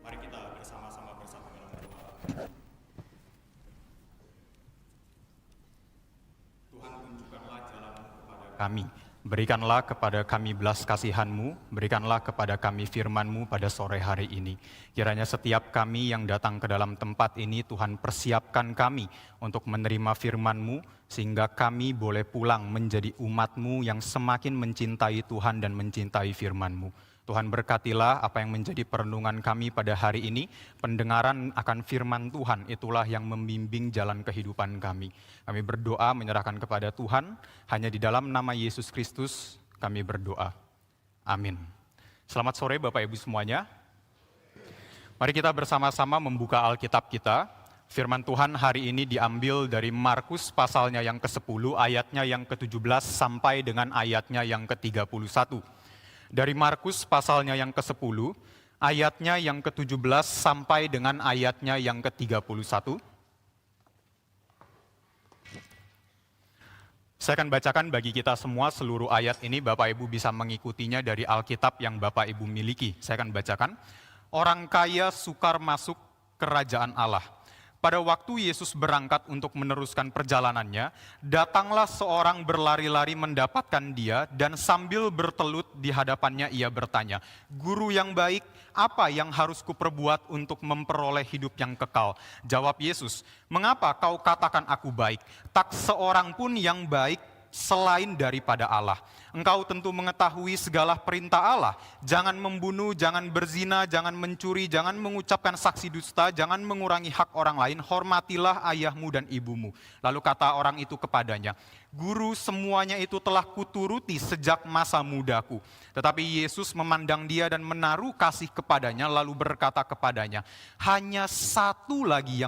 Mari kita bersama-sama bersatu dalam doa. Tuhan, tunjukkanlah jalan-Mu kepada kami. Berikanlah kepada kami belas kasihan-Mu, berikanlah kepada kami firman-Mu pada sore hari ini. Kiranya setiap kami yang datang ke dalam tempat ini, Tuhan persiapkan kami untuk menerima firman-Mu, sehingga kami boleh pulang menjadi umat-Mu yang semakin mencintai Tuhan dan mencintai firman-Mu. Tuhan berkatilah apa yang menjadi perenungan kami pada hari ini, pendengaran akan firman Tuhan, itulah yang membimbing jalan kehidupan kami. Kami berdoa menyerahkan kepada Tuhan, hanya di dalam nama Yesus Kristus kami berdoa. Amin. Selamat sore Bapak Ibu semuanya. Mari kita bersama-sama membuka Alkitab kita. Firman Tuhan hari ini diambil dari Markus pasalnya yang ke-10, ayatnya yang ke-17 sampai dengan ayatnya yang ke-31. Dari Markus pasalnya yang ke-10, ayatnya yang ke-17 sampai dengan ayatnya yang ke-31. Saya akan bacakan bagi kita semua seluruh ayat ini, Bapak Ibu bisa mengikutinya dari Alkitab yang Bapak Ibu miliki. Saya akan bacakan. Orang kaya sukar masuk kerajaan Allah. Pada waktu Yesus berangkat untuk meneruskan perjalanannya, datanglah seorang berlari-lari mendapatkan dia dan sambil bertelut di hadapannya ia bertanya, "Guru yang baik, apa yang harus kuperbuat untuk memperoleh hidup yang kekal?" Jawab Yesus, "Mengapa kau katakan aku baik? Tak seorang pun yang baik selain daripada Allah. Engkau tentu mengetahui segala perintah Allah. Jangan membunuh, jangan berzina, jangan mencuri, jangan mengucapkan saksi dusta, jangan mengurangi hak orang lain, hormatilah ayahmu dan ibumu." Lalu kata orang itu kepadanya, "Guru, semuanya itu telah kuturuti sejak masa mudaku." Tetapi Yesus memandang dia dan menaruh kasih kepadanya, lalu berkata kepadanya, "Hanya satu lagi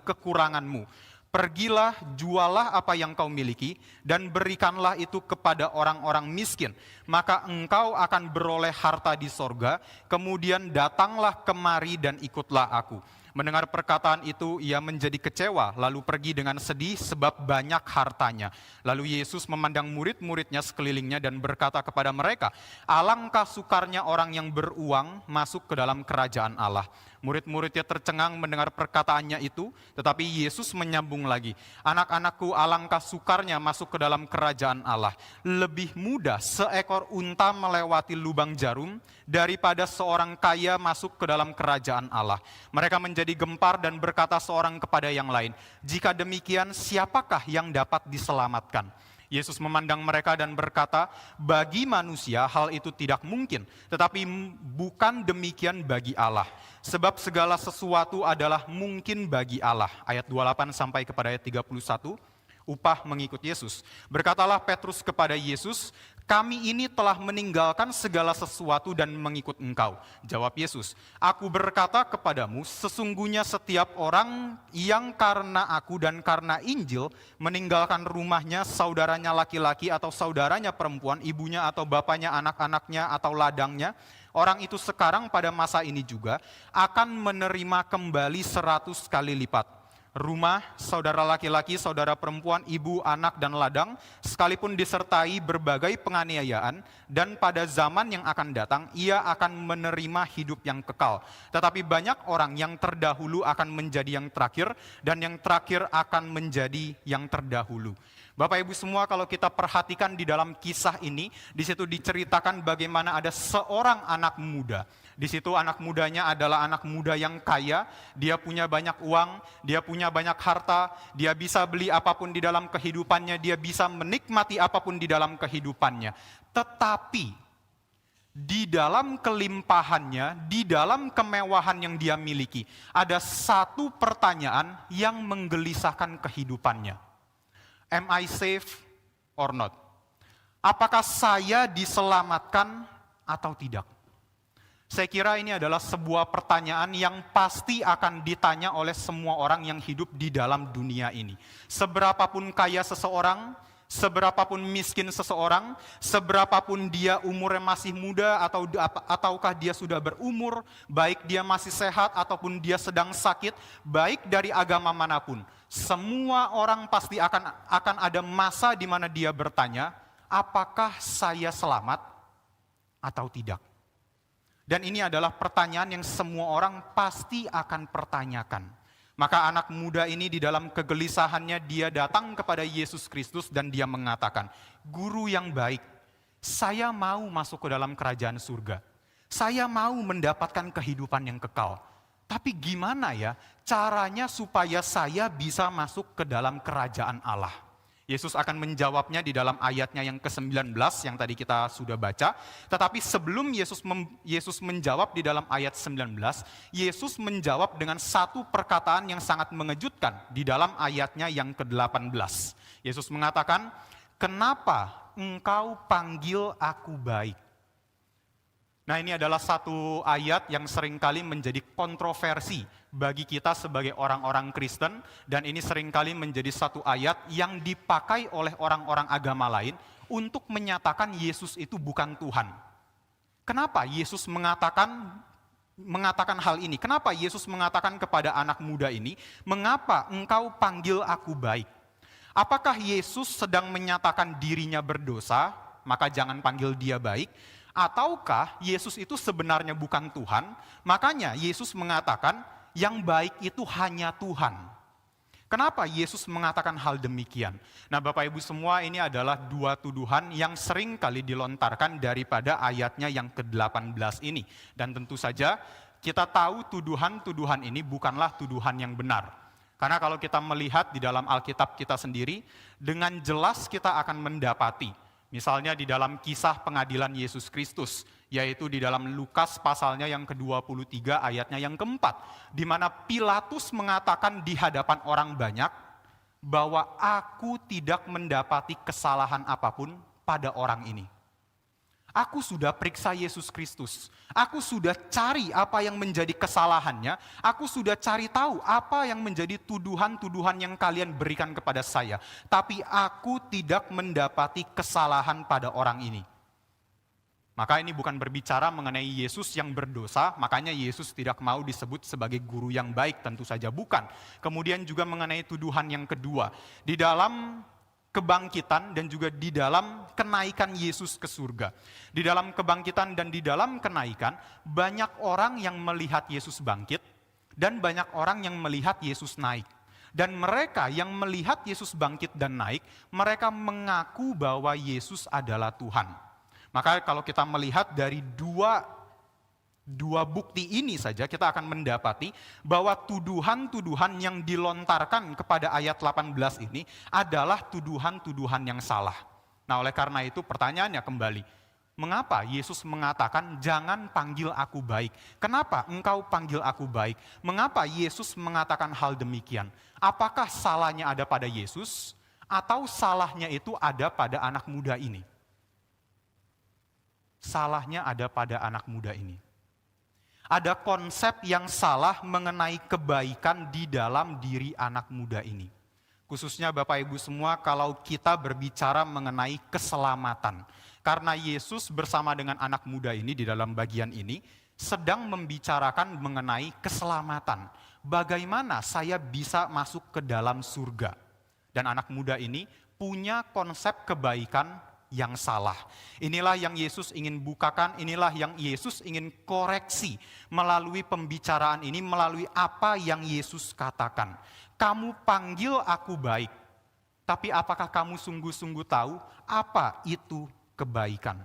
kekuranganmu. Pergilah, jualah apa yang kau miliki, dan berikanlah itu kepada orang-orang miskin. Maka engkau akan beroleh harta di sorga, kemudian datanglah kemari dan ikutlah aku." Mendengar perkataan itu, ia menjadi kecewa, lalu pergi dengan sedih sebab banyak hartanya. Lalu Yesus memandang murid-muridnya sekelilingnya dan berkata kepada mereka, "Alangkah sukarnya orang yang beruang masuk ke dalam kerajaan Allah." Murid-muridnya tercengang mendengar perkataannya itu, tetapi Yesus menyambung lagi, "Anak-anakku, alangkah sukarnya masuk ke dalam kerajaan Allah. Lebih mudah seekor unta melewati lubang jarum daripada seorang kaya masuk ke dalam kerajaan Allah." Mereka menjadi gempar dan berkata seorang kepada yang lain, "Jika demikian, siapakah yang dapat diselamatkan?" Yesus memandang mereka dan berkata, "Bagi manusia hal itu tidak mungkin, tetapi bukan demikian bagi Allah. Sebab segala sesuatu adalah mungkin bagi Allah." Ayat 28 sampai kepada ayat 31, upah mengikut Yesus. Berkatalah Petrus kepada Yesus, "Kami ini telah meninggalkan segala sesuatu dan mengikut Engkau." Jawab Yesus, "Aku berkata kepadamu, sesungguhnya setiap orang yang karena aku dan karena Injil meninggalkan rumahnya, saudaranya laki-laki atau saudaranya perempuan, ibunya atau bapaknya, anak-anaknya atau ladangnya, orang itu sekarang pada masa ini juga akan menerima kembali 100 kali lipat. Rumah, saudara laki-laki, saudara perempuan, ibu, anak, dan ladang, sekalipun disertai berbagai penganiayaan, dan pada zaman yang akan datang, ia akan menerima hidup yang kekal. Tetapi banyak orang yang terdahulu akan menjadi yang terakhir, dan yang terakhir akan menjadi yang terdahulu." Bapak Ibu semua, kalau kita perhatikan di dalam kisah ini, di situ diceritakan bagaimana ada seorang anak muda. Di situ anak mudanya adalah anak muda yang kaya, dia punya banyak uang, dia punya banyak harta, dia bisa beli apapun di dalam kehidupannya, dia bisa menikmati apapun di dalam kehidupannya. Tetapi di dalam kelimpahannya, di dalam kemewahan yang dia miliki, ada satu pertanyaan yang menggelisahkan kehidupannya. Am I safe or not? Apakah saya diselamatkan atau tidak? Saya kira ini adalah sebuah pertanyaan yang pasti akan ditanya oleh semua orang yang hidup di dalam dunia ini. Seberapapun kaya seseorang, seberapapun miskin seseorang, seberapapun dia umurnya masih muda ataukah dia sudah berumur, baik dia masih sehat ataupun dia sedang sakit, baik dari agama manapun, semua orang pasti akan ada masa di mana dia bertanya, apakah saya selamat atau tidak? Dan ini adalah pertanyaan yang semua orang pasti akan pertanyakan. Maka anak muda ini di dalam kegelisahannya dia datang kepada Yesus Kristus dan dia mengatakan, "Guru yang baik, saya mau masuk ke dalam kerajaan surga. Saya mau mendapatkan kehidupan yang kekal. Tapi gimana ya caranya supaya saya bisa masuk ke dalam kerajaan Allah?" Yesus akan menjawabnya di dalam ayatnya yang ke-19 yang tadi kita sudah baca. Tetapi sebelum Yesus menjawab di dalam ayat 19, Yesus menjawab dengan satu perkataan yang sangat mengejutkan di dalam ayatnya yang ke-18. Yesus mengatakan, "Kenapa engkau panggil aku baik?" Nah, ini adalah satu ayat yang seringkali menjadi kontroversi bagi kita sebagai orang-orang Kristen, dan ini seringkali menjadi satu ayat yang dipakai oleh orang-orang agama lain untuk menyatakan Yesus itu bukan Tuhan. Kenapa Yesus mengatakan hal ini? Kenapa Yesus mengatakan kepada anak muda ini, "Mengapa engkau panggil aku baik?" Apakah Yesus sedang menyatakan dirinya berdosa, maka jangan panggil dia baik? Ataukah Yesus itu sebenarnya bukan Tuhan, makanya Yesus mengatakan yang baik itu hanya Tuhan. Kenapa Yesus mengatakan hal demikian? Nah, Bapak Ibu semua, ini adalah dua tuduhan yang sering kali dilontarkan daripada ayatnya yang ke-18 ini. Dan tentu saja kita tahu tuduhan-tuduhan ini bukanlah tuduhan yang benar. Karena kalau kita melihat di dalam Alkitab kita sendiri, dengan jelas kita akan mendapati, misalnya di dalam kisah pengadilan Yesus Kristus, yaitu di dalam Lukas pasalnya yang ke-23 ayatnya yang ke-4, di mana Pilatus mengatakan di hadapan orang banyak bahwa aku tidak mendapati kesalahan apapun pada orang ini. Aku sudah periksa Yesus Kristus, aku sudah cari apa yang menjadi kesalahannya, aku sudah cari tahu apa yang menjadi tuduhan-tuduhan yang kalian berikan kepada saya, tapi aku tidak mendapati kesalahan pada orang ini. Maka ini bukan berbicara mengenai Yesus yang berdosa, makanya Yesus tidak mau disebut sebagai guru yang baik, tentu saja bukan. Kemudian juga mengenai tuduhan yang kedua, di dalam kebangkitan dan juga di dalam kenaikan Yesus ke surga. Di dalam kebangkitan dan di dalam kenaikan, banyak orang yang melihat Yesus bangkit dan banyak orang yang melihat Yesus naik. Dan mereka yang melihat Yesus bangkit dan naik, mereka mengaku bahwa Yesus adalah Tuhan. Maka kalau kita melihat dari dua bukti ini saja, kita akan mendapati bahwa tuduhan-tuduhan yang dilontarkan kepada ayat 18 ini adalah tuduhan-tuduhan yang salah. Nah, oleh karena itu pertanyaannya kembali, mengapa Yesus mengatakan jangan panggil aku baik? Kenapa engkau panggil aku baik? Mengapa Yesus mengatakan hal demikian? Apakah salahnya ada pada Yesus atau salahnya itu ada pada anak muda ini? Salahnya ada pada anak muda ini. Ada konsep yang salah mengenai kebaikan di dalam diri anak muda ini. Khususnya Bapak Ibu semua kalau kita berbicara mengenai keselamatan. Karena Yesus bersama dengan anak muda ini di dalam bagian ini sedang membicarakan mengenai keselamatan. Bagaimana saya bisa masuk ke dalam surga? Dan anak muda ini punya konsep kebaikan yang salah. Inilah yang Yesus ingin bukakan, inilah yang Yesus ingin koreksi melalui pembicaraan ini, melalui apa yang Yesus katakan. Kamu panggil aku baik, tapi apakah kamu sungguh-sungguh tahu apa itu kebaikan?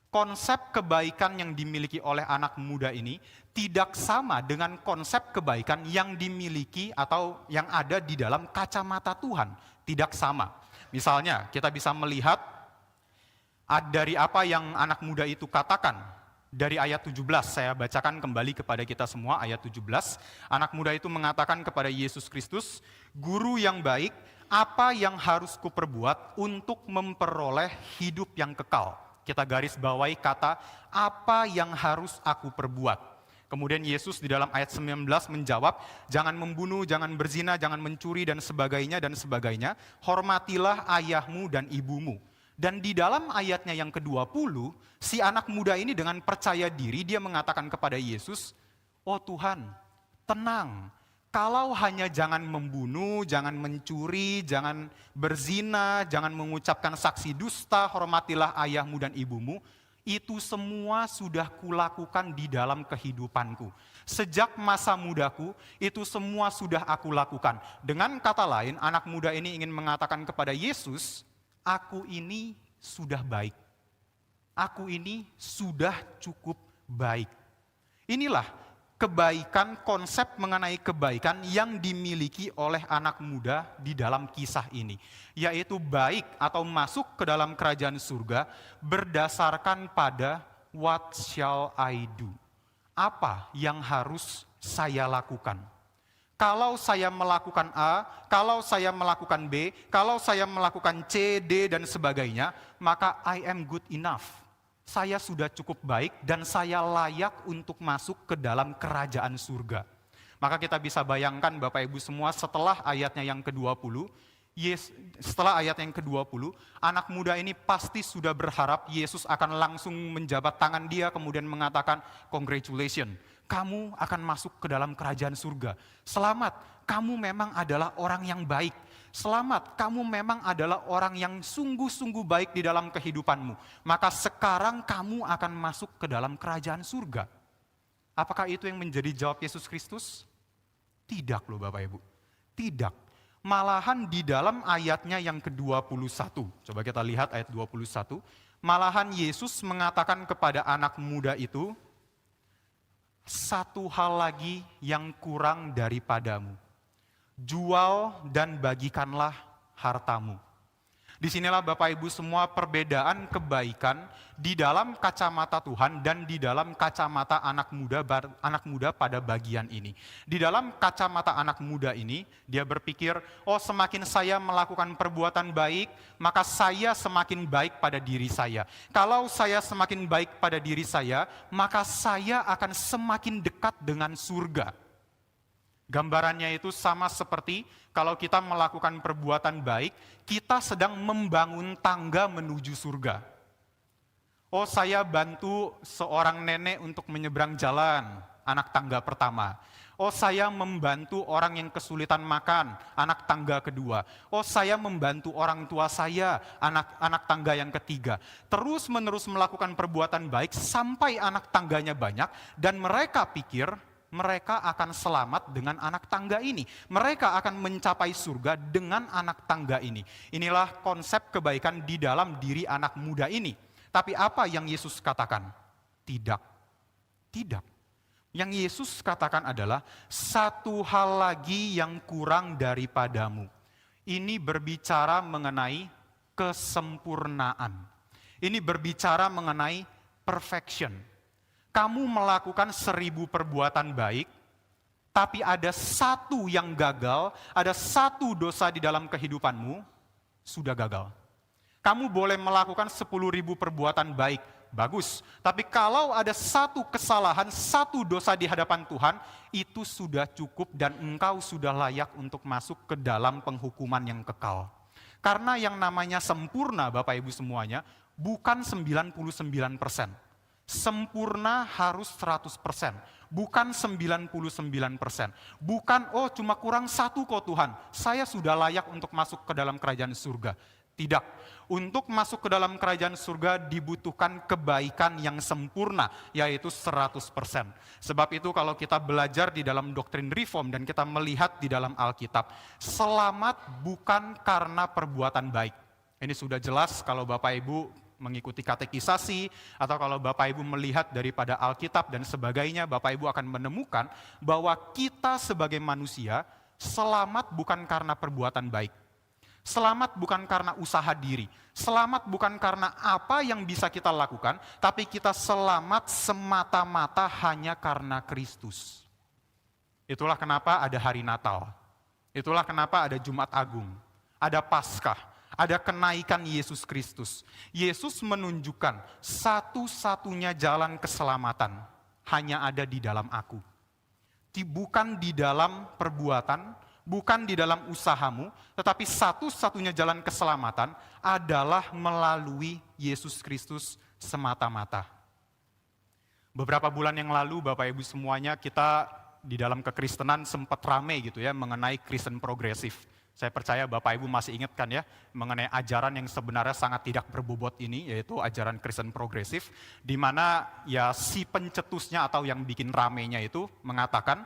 Konsep kebaikan yang dimiliki oleh anak muda ini tidak sama dengan konsep kebaikan yang dimiliki atau yang ada di dalam kacamata Tuhan. Tidak sama. Misalnya kita bisa melihat dari apa yang anak muda itu katakan, dari ayat 17, saya bacakan kembali kepada kita semua, ayat 17. Anak muda itu mengatakan kepada Yesus Kristus, "Guru yang baik, apa yang harus kuperbuat untuk memperoleh hidup yang kekal?" Kita garis bawahi kata, apa yang harus aku perbuat. Kemudian Yesus di dalam ayat 19 menjawab, jangan membunuh, jangan berzina, jangan mencuri, dan sebagainya, dan sebagainya. Hormatilah ayahmu dan ibumu. Dan di dalam ayatnya yang ke-20, si anak muda ini dengan percaya diri, dia mengatakan kepada Yesus, "Oh Tuhan, tenang, kalau hanya jangan membunuh, jangan mencuri, jangan berzina, jangan mengucapkan saksi dusta, hormatilah ayahmu dan ibumu, Itu semua sudah kulakukan di dalam kehidupanku. Sejak masa mudaku, itu semua sudah aku lakukan. Dengan kata lain, anak muda ini ingin mengatakan kepada Yesus, aku ini sudah baik. Aku ini sudah cukup baik. Inilah kebaikan, konsep mengenai kebaikan yang dimiliki oleh anak muda di dalam kisah ini. Yaitu baik atau masuk ke dalam kerajaan surga berdasarkan pada what shall I do? Apa yang harus saya lakukan? Kalau saya melakukan A, kalau saya melakukan B, kalau saya melakukan C, D, dan sebagainya, maka I am good enough. Saya sudah cukup baik dan saya layak untuk masuk ke dalam kerajaan surga. Maka kita bisa bayangkan Bapak Ibu semua setelah ayatnya yang ke-20, setelah ayat yang ke-20, anak muda ini pasti sudah berharap Yesus akan langsung menjabat tangan dia kemudian mengatakan, congratulations, kamu akan masuk ke dalam kerajaan surga. Selamat, kamu memang adalah orang yang baik. Selamat, kamu memang adalah orang yang sungguh-sungguh baik di dalam kehidupanmu. Maka sekarang kamu akan masuk ke dalam kerajaan surga. Apakah itu yang menjadi jawab Yesus Kristus? Tidak loh Bapak Ibu, tidak. Malahan di dalam ayatnya yang ke-21, coba kita lihat ayat 21, malahan Yesus mengatakan kepada anak muda itu, satu hal lagi yang kurang daripadamu, jual dan bagikanlah hartamu. Disinilah Bapak Ibu semua perbedaan kebaikan di dalam kacamata Tuhan dan di dalam kacamata anak muda pada bagian ini. Di dalam kacamata anak muda ini, dia berpikir, oh semakin saya melakukan perbuatan baik, maka saya semakin baik pada diri saya. Kalau saya semakin baik pada diri saya, maka saya akan semakin dekat dengan surga. Gambarannya itu sama seperti kalau kita melakukan perbuatan baik, kita sedang membangun tangga menuju surga. Oh, saya bantu seorang nenek untuk menyeberang jalan, anak tangga pertama. Oh, saya membantu orang yang kesulitan makan, anak tangga kedua. Oh, saya membantu orang tua saya, anak tangga yang ketiga. Terus menerus melakukan perbuatan baik sampai anak tangganya banyak dan mereka pikir mereka akan selamat dengan anak tangga ini. Mereka akan mencapai surga dengan anak tangga ini. Inilah konsep kebaikan di dalam diri anak muda ini. Tapi apa yang Yesus katakan? Tidak. Tidak. Yang Yesus katakan adalah, satu hal lagi yang kurang daripadamu. Ini berbicara mengenai kesempurnaan. Ini berbicara mengenai perfection. Kamu melakukan 1000 perbuatan baik, tapi ada satu yang gagal, ada satu dosa di dalam kehidupanmu, sudah gagal. Kamu boleh melakukan 10.000 perbuatan baik, bagus. Tapi kalau ada satu kesalahan, satu dosa di hadapan Tuhan, itu sudah cukup dan engkau sudah layak untuk masuk ke dalam penghukuman yang kekal. Karena yang namanya sempurna, Bapak Ibu semuanya, bukan 99%. Sempurna harus 100%, bukan 99%. Bukan, oh cuma kurang satu kok Tuhan, saya sudah layak untuk masuk ke dalam kerajaan surga. Tidak, untuk masuk ke dalam kerajaan surga dibutuhkan kebaikan yang sempurna, yaitu 100%. Sebab itu kalau kita belajar di dalam doktrin reform dan kita melihat di dalam Alkitab, selamat bukan karena perbuatan baik. Ini sudah jelas kalau Bapak Ibu mengikuti katekisasi, atau kalau Bapak Ibu melihat daripada Alkitab dan sebagainya, Bapak Ibu akan menemukan bahwa kita sebagai manusia selamat bukan karena perbuatan baik. Selamat bukan karena usaha diri. Selamat bukan karena apa yang bisa kita lakukan, tapi kita selamat semata-mata hanya karena Kristus. Itulah kenapa ada hari Natal. Itulah kenapa ada Jumat Agung, ada Paskah. Ada kenaikan Yesus Kristus. Yesus menunjukkan satu-satunya jalan keselamatan hanya ada di dalam aku. Bukan di dalam perbuatan, bukan di dalam usahamu, tetapi satu-satunya jalan keselamatan adalah melalui Yesus Kristus semata-mata. Beberapa bulan yang lalu, Bapak Ibu semuanya, kita di dalam kekristenan sempat rame gitu ya mengenai Kristen progresif. Saya percaya Bapak Ibu masih ingat kan ya, mengenai ajaran yang sebenarnya sangat tidak berbobot ini, yaitu ajaran Kristen progresif, di mana ya si pencetusnya atau yang bikin ramenya itu mengatakan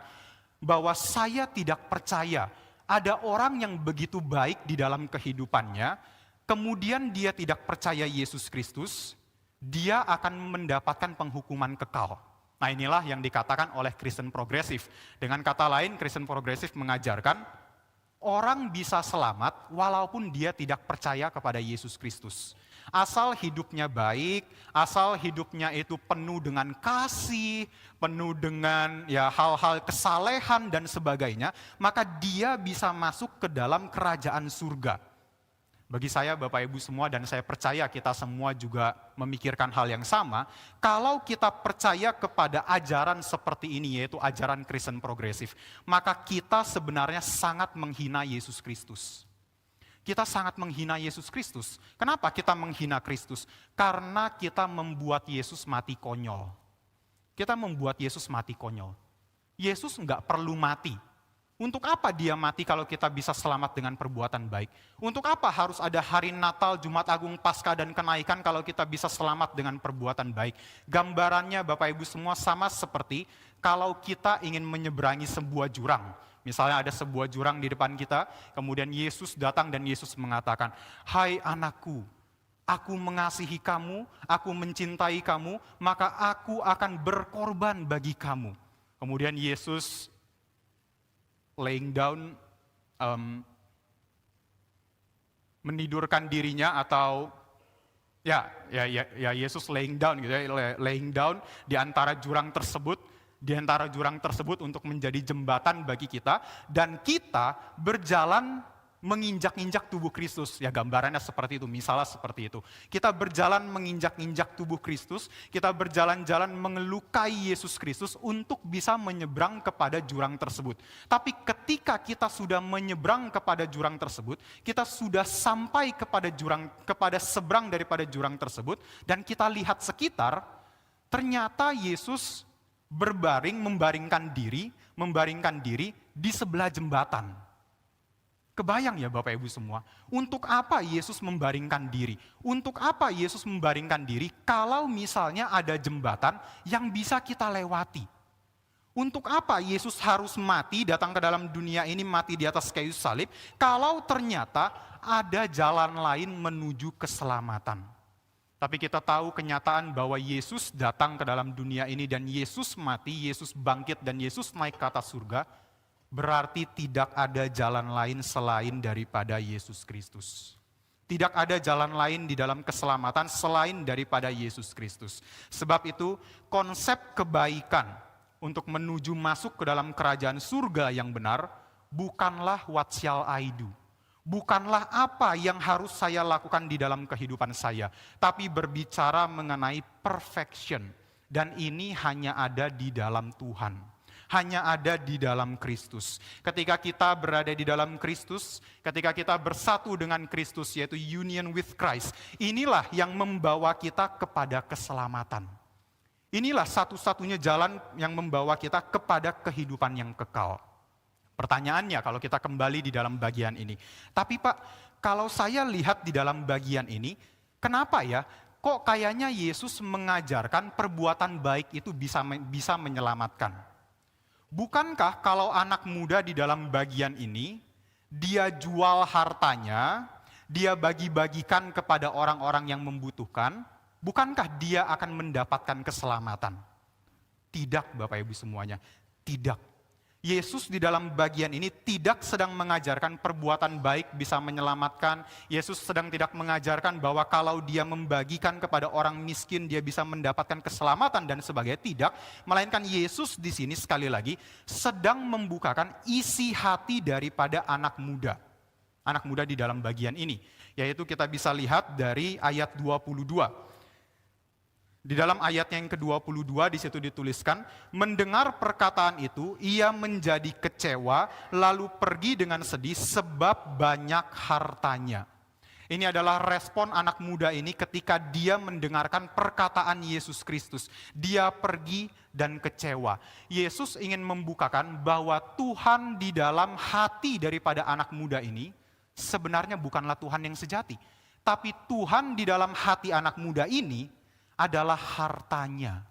bahwa saya tidak percaya ada orang yang begitu baik di dalam kehidupannya, kemudian dia tidak percaya Yesus Kristus, dia akan mendapatkan penghukuman kekal. Nah inilah yang dikatakan oleh Kristen progresif. Dengan kata lain, Kristen progresif mengajarkan orang bisa selamat walaupun dia tidak percaya kepada Yesus Kristus. Asal hidupnya baik, asal hidupnya itu penuh dengan kasih, penuh dengan ya hal-hal kesalehan dan sebagainya, maka dia bisa masuk ke dalam kerajaan surga. Bagi saya, Bapak Ibu semua, dan saya percaya kita semua juga memikirkan hal yang sama, kalau kita percaya kepada ajaran seperti ini, yaitu ajaran Kristen progresif, maka kita sebenarnya sangat menghina Yesus Kristus. Kita sangat menghina Yesus Kristus. Kenapa kita menghina Kristus? Karena kita membuat Yesus mati konyol. Kita membuat Yesus mati konyol. Yesus nggak perlu mati. Untuk apa dia mati kalau kita bisa selamat dengan perbuatan baik? Untuk apa harus ada hari Natal, Jumat Agung, Paskah, dan Kenaikan kalau kita bisa selamat dengan perbuatan baik? Gambarannya Bapak Ibu semua sama seperti kalau kita ingin menyeberangi sebuah jurang. Misalnya ada sebuah jurang di depan kita, kemudian Yesus datang dan Yesus mengatakan, "Hai anakku, aku mengasihi kamu, aku mencintai kamu, maka aku akan berkorban bagi kamu." Kemudian Yesus laying down, menidurkan dirinya atau ya Yesus laying down gitu ya, laying down di antara jurang tersebut untuk menjadi jembatan bagi kita, dan kita berjalan menginjak-injak tubuh Kristus. Ya gambarannya seperti itu, misalnya seperti itu. Kita berjalan menginjak-injak tubuh Kristus, kita berjalan-jalan mengelukai Yesus Kristus untuk bisa menyeberang kepada jurang tersebut. Tapi ketika kita sudah menyeberang kepada jurang tersebut, kita sudah sampai kepada seberang daripada jurang tersebut, dan kita lihat sekitar, ternyata Yesus membaringkan diri di sebelah jembatan. Kebayang ya Bapak Ibu semua, untuk apa Yesus membaringkan diri? Untuk apa Yesus membaringkan diri kalau misalnya ada jembatan yang bisa kita lewati? Untuk apa Yesus harus mati, datang ke dalam dunia ini, mati di atas kayu salib, kalau ternyata ada jalan lain menuju keselamatan? Tapi kita tahu kenyataan bahwa Yesus datang ke dalam dunia ini dan Yesus mati, Yesus bangkit dan Yesus naik ke atas surga, berarti tidak ada jalan lain selain daripada Yesus Kristus. Tidak ada jalan lain di dalam keselamatan selain daripada Yesus Kristus. Sebab itu, konsep kebaikan untuk menuju masuk ke dalam kerajaan surga yang benar, bukanlah what shall I do. Bukanlah apa yang harus saya lakukan di dalam kehidupan saya, tapi berbicara mengenai perfection. Dan ini hanya ada di dalam Tuhan. Hanya ada di dalam Kristus. Ketika kita berada di dalam Kristus, ketika kita bersatu dengan Kristus, yaitu union with Christ, inilah yang membawa kita kepada keselamatan. Inilah satu-satunya jalan yang membawa kita kepada kehidupan yang kekal. Pertanyaannya kalau kita kembali di dalam bagian ini, tapi Pak, kalau saya lihat di dalam bagian ini, kenapa ya, kok kayaknya Yesus mengajarkan perbuatan baik itu bisa menyelamatkan? Bukankah kalau anak muda di dalam bagian ini, dia jual hartanya, dia bagi-bagikan kepada orang-orang yang membutuhkan, bukankah dia akan mendapatkan keselamatan? Tidak Bapak Ibu semuanya, tidak. Yesus di dalam bagian ini tidak sedang mengajarkan perbuatan baik bisa menyelamatkan. Yesus sedang tidak mengajarkan bahwa kalau dia membagikan kepada orang miskin dia bisa mendapatkan keselamatan dan sebagainya. Tidak, melainkan Yesus di sini sekali lagi sedang membukakan isi hati daripada anak muda. Anak muda di dalam bagian ini, yaitu kita bisa lihat dari ayat 22. Di dalam ayat yang ke-22 di situ dituliskan, mendengar perkataan itu, ia menjadi kecewa, lalu pergi dengan sedih sebab banyak hartanya. Ini adalah respon anak muda ini ketika dia mendengarkan perkataan Yesus Kristus. Dia pergi dan kecewa. Yesus ingin membukakan bahwa Tuhan di dalam hati daripada anak muda ini sebenarnya bukanlah Tuhan yang sejati. Tapi Tuhan di dalam hati anak muda ini adalah hartanya.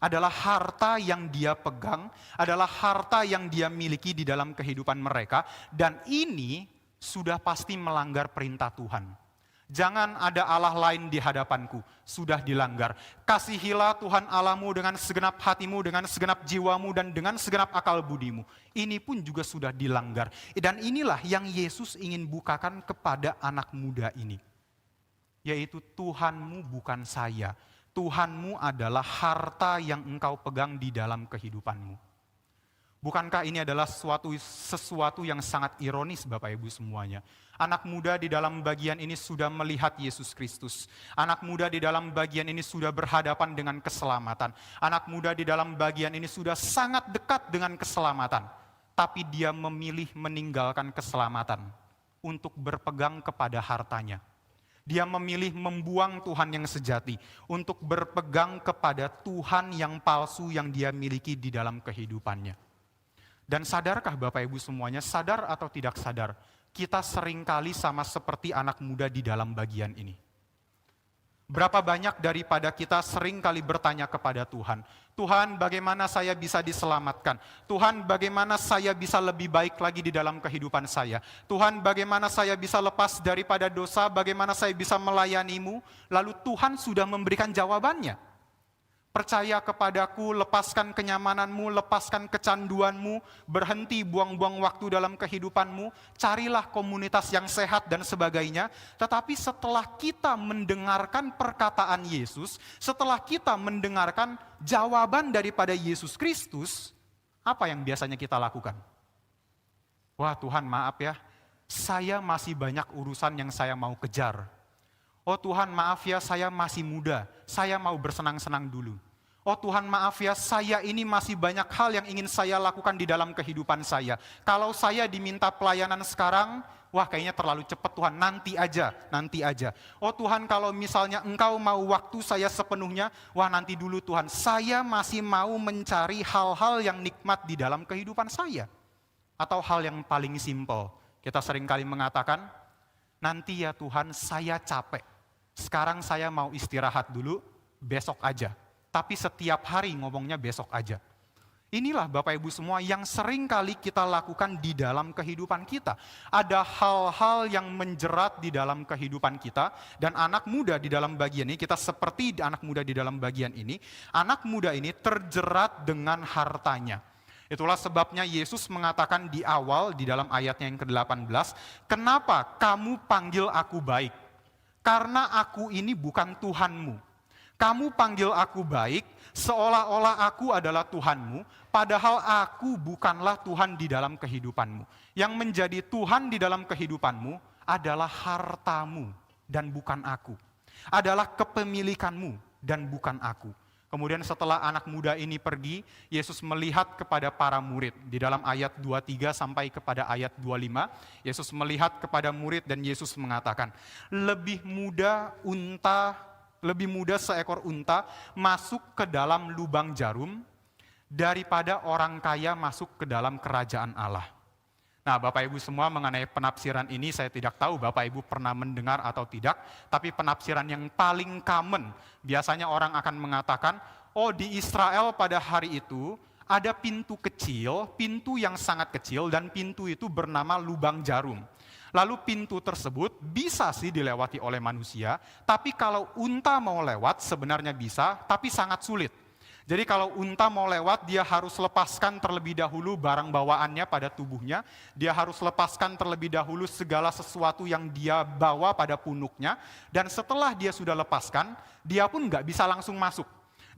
Adalah harta yang dia pegang, adalah harta yang dia miliki di dalam kehidupan mereka. Dan ini sudah pasti melanggar perintah Tuhan. Jangan ada Allah lain di hadapanku, sudah dilanggar. Kasihilah Tuhan Allahmu dengan segenap hatimu, dengan segenap jiwamu, dan dengan segenap akal budimu. Ini pun juga sudah dilanggar. Dan inilah yang Yesus ingin bukakan kepada anak muda ini. Yaitu Tuhanmu bukan saya. Tuhanmu adalah harta yang engkau pegang di dalam kehidupanmu. Bukankah ini adalah sesuatu yang sangat ironis Bapak Ibu semuanya? Anak muda di dalam bagian ini sudah melihat Yesus Kristus. Anak muda di dalam bagian ini sudah berhadapan dengan keselamatan. Anak muda di dalam bagian ini sudah sangat dekat dengan keselamatan. Tapi dia memilih meninggalkan keselamatan untuk berpegang kepada hartanya. Dia memilih membuang Tuhan yang sejati untuk berpegang kepada Tuhan yang palsu yang dia miliki di dalam kehidupannya. Dan sadarkah Bapak Ibu semuanya, sadar atau tidak sadar, kita seringkali sama seperti anak muda di dalam bagian ini. Berapa banyak daripada kita seringkali bertanya kepada Tuhan, Tuhan bagaimana saya bisa diselamatkan? Tuhan bagaimana saya bisa lebih baik lagi di dalam kehidupan saya? Tuhan bagaimana saya bisa lepas daripada dosa? Bagaimana saya bisa melayani-Mu? Lalu Tuhan sudah memberikan jawabannya. Percaya kepadaku, lepaskan kenyamananmu, lepaskan kecanduanmu, berhenti buang-buang waktu dalam kehidupanmu, carilah komunitas yang sehat dan sebagainya. Tetapi setelah kita mendengarkan perkataan Yesus, setelah kita mendengarkan jawaban daripada Yesus Kristus, apa yang biasanya kita lakukan? Wah Tuhan maaf ya, saya masih banyak urusan yang saya mau kejar. Oh Tuhan maaf ya, saya masih muda, saya mau bersenang-senang dulu. Oh Tuhan maaf ya, saya ini masih banyak hal yang ingin saya lakukan di dalam kehidupan saya. Kalau saya diminta pelayanan sekarang, wah kayaknya terlalu cepat Tuhan, nanti aja, nanti aja. Oh Tuhan kalau misalnya Engkau mau waktu saya sepenuhnya, wah nanti dulu Tuhan, saya masih mau mencari hal-hal yang nikmat di dalam kehidupan saya. Atau hal yang paling simpel, kita seringkali mengatakan, nanti ya Tuhan saya capek. Sekarang saya mau istirahat dulu, besok aja. Tapi setiap hari ngomongnya besok aja. Inilah Bapak Ibu semua yang sering kali kita lakukan di dalam kehidupan kita. Ada hal-hal yang menjerat di dalam kehidupan kita. Dan anak muda di dalam bagian ini, kita seperti anak muda di dalam bagian ini. Anak muda ini terjerat dengan hartanya. Itulah sebabnya Yesus mengatakan di awal, di dalam ayatnya yang ke-18, kenapa kamu panggil aku baik? Karena aku ini bukan Tuhanmu. Kamu panggil aku baik, seolah-olah aku adalah Tuhanmu, padahal aku bukanlah Tuhan di dalam kehidupanmu. Yang menjadi Tuhan di dalam kehidupanmu adalah hartamu dan bukan aku. Adalah kepemilikanmu dan bukan aku. Kemudian setelah anak muda ini pergi, Yesus melihat kepada para murid. Di dalam ayat 23 sampai kepada ayat 25, Yesus melihat kepada murid dan Yesus mengatakan, lebih mudah seekor unta masuk ke dalam lubang jarum daripada orang kaya masuk ke dalam kerajaan Allah. Nah Bapak Ibu semua mengenai penafsiran ini saya tidak tahu Bapak Ibu pernah mendengar atau tidak, tapi penafsiran yang paling common biasanya orang akan mengatakan, oh di Israel pada hari itu ada pintu kecil, pintu yang sangat kecil dan pintu itu bernama lubang jarum. Lalu pintu tersebut bisa sih dilewati oleh manusia, tapi kalau unta mau lewat sebenarnya bisa, tapi sangat sulit. Jadi kalau unta mau lewat, dia harus lepaskan terlebih dahulu barang bawaannya pada tubuhnya. Dia harus lepaskan terlebih dahulu segala sesuatu yang dia bawa pada punuknya. Dan setelah dia sudah lepaskan, dia pun nggak bisa langsung masuk.